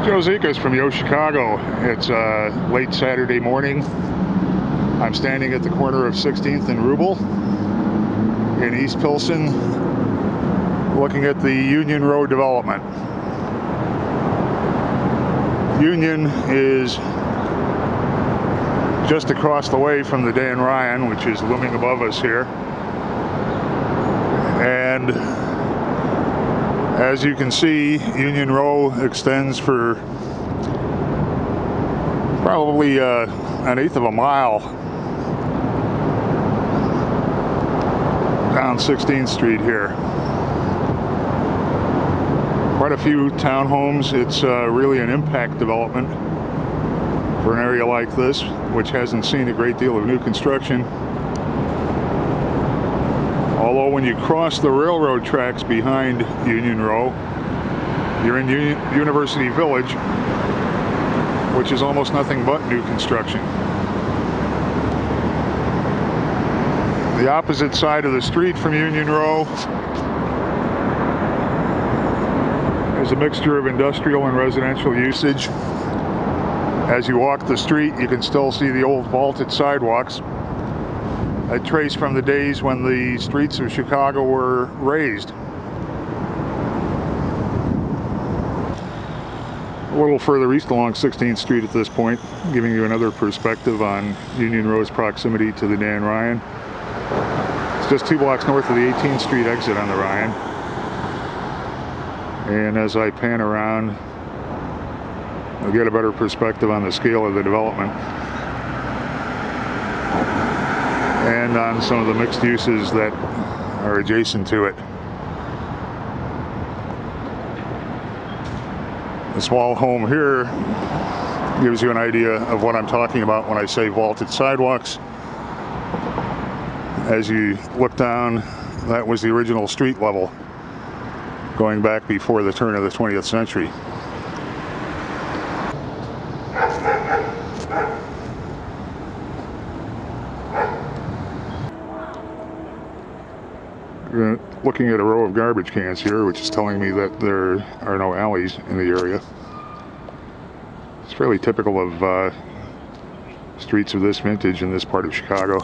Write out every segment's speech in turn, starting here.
YoChicago from YoChicago. It's late Saturday morning. I'm standing at the corner of 16th and Rubel in East Pilsen, looking at the Union Road development. Union is just across the way from the Dan Ryan, which is looming above us here. And as you can see, Union Row extends for probably an eighth of a mile down 16th Street here. Quite a few townhomes. It's really an impact development for an area like this, which hasn't seen a great deal of new construction. Although when you cross the railroad tracks behind Union Row, you're in University Village, which is almost nothing but new construction. The opposite side of the street from Union Row is a mixture of industrial and residential usage. As you walk the street, you can still see the old vaulted sidewalks. I trace from the days when the streets of Chicago were raised. A little further east along 16th Street at this point, giving you another perspective on Union Row's proximity to the Dan Ryan. It's just 2 blocks north of the 18th Street exit on the Ryan. And as I pan around, I'll get a better perspective on the scale of the development and on some of the mixed uses that are adjacent to it. The small home here gives you an idea of what I'm talking about when I say vaulted sidewalks. As you look down, that was the original street level going back before the turn of the 20th century. Looking at a row of garbage cans here, which is telling me that there are no alleys in the area. It's fairly typical of streets of this vintage in this part of Chicago.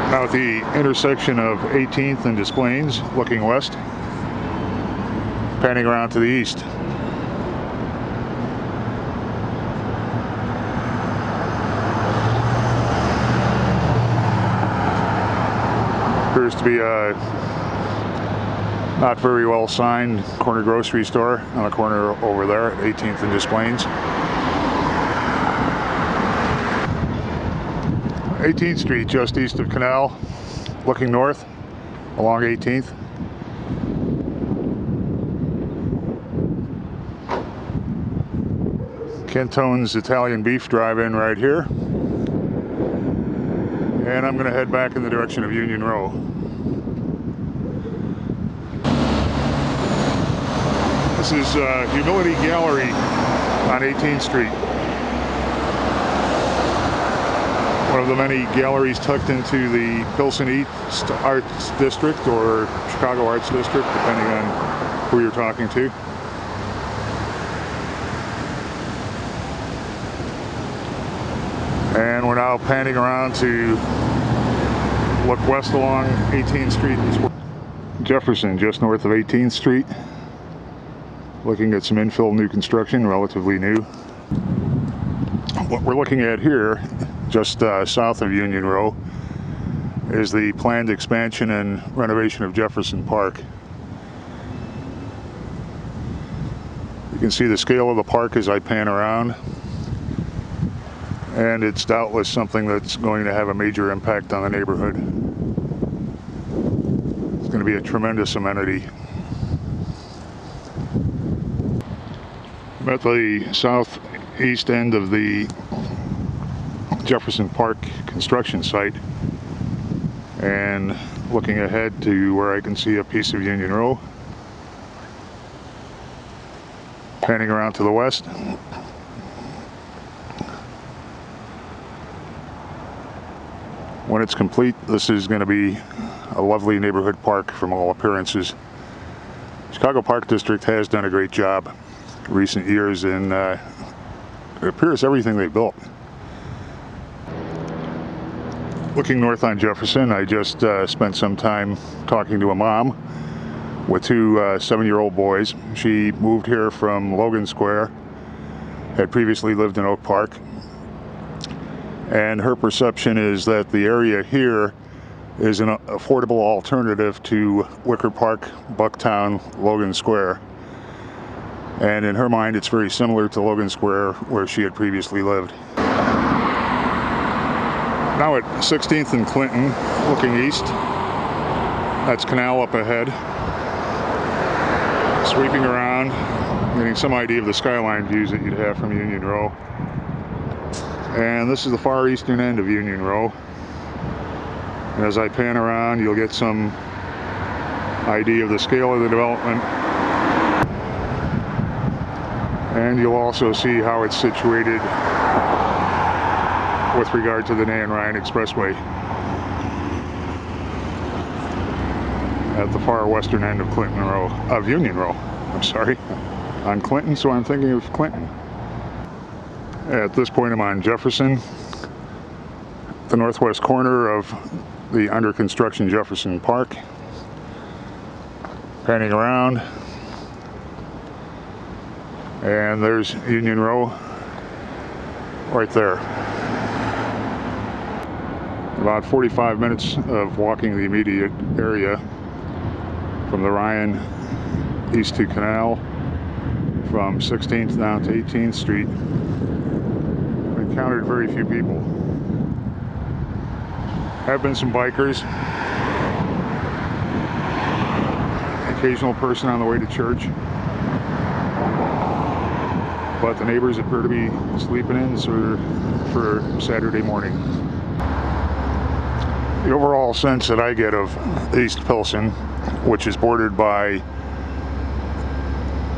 Now at the intersection of 18th and Des Plaines, looking west, panning around to the east. Appears to be a not very well signed corner grocery store on the corner over there at 18th and Des Plaines. 18th Street, just east of Canal, looking north along 18th. Kentone's Italian Beef Drive-In right here. And I'm going to head back in the direction of Union Row. This is Humility Gallery on 18th Street. One of the many galleries tucked into the Pilsen East Arts District or Chicago Arts District, depending on who you're talking to. And we're now panning around to look west along 18th Street. Jefferson, just north of 18th Street. Looking at some infill new construction, relatively new. What we're looking at here, just south of Union Row, is the planned expansion and renovation of Jefferson Park. You can see the scale of the park as I pan around. And it's doubtless something that's going to have a major impact on the neighborhood. It's going to be a tremendous amenity. I'm at the southeast end of the Jefferson Park construction site and looking ahead to where I can see a piece of Union Row. Panning around to the west. When it's complete, this is going to be a lovely neighborhood park from all appearances. Chicago Park District has done a great job in recent years, and it appears everything they built. Looking north on Jefferson, I just spent some time talking to a mom with two 7-year-old boys. She moved here from Logan Square, had previously lived in Oak Park, and her perception is that the area here is an affordable alternative to Wicker Park, Bucktown, Logan Square. And in her mind, it's very similar to Logan Square, where she had previously lived. Now at 16th and Clinton, looking east. That's Canal up ahead. Sweeping around, getting some idea of the skyline views that you'd have from Union Row. And this is the far eastern end of Union Row. And as I pan around, you'll get some idea of the scale of the development. And you'll also see how it's situated with regard to the Nan Ryan Expressway at the far western end of Union Row. I'm sorry, on Clinton, so I'm thinking of Clinton. At this point, I'm on Jefferson, the northwest corner of the under construction Jefferson Park. Panning around, and there's Union Row right there. About 45 minutes of walking the immediate area from the Ryan east to Canal, from 16th down to 18th Street. Encountered very few people. Have been some bikers, occasional person on the way to church, but the neighbors appear to be sleeping in for Saturday morning. The overall sense that I get of East Pilsen, which is bordered by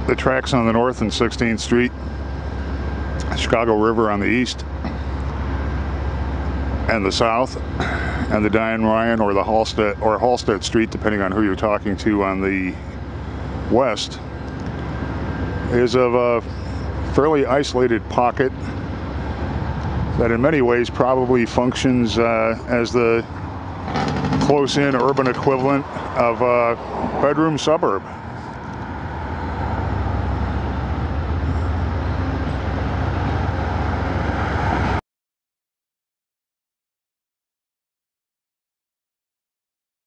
the tracks on the north and 16th Street, Chicago River on the east and the south, and the Nan Ryan or the Halstead Street, depending on who you're talking to, on the west, is of a fairly isolated pocket that in many ways probably functions as the close-in urban equivalent of a bedroom suburb.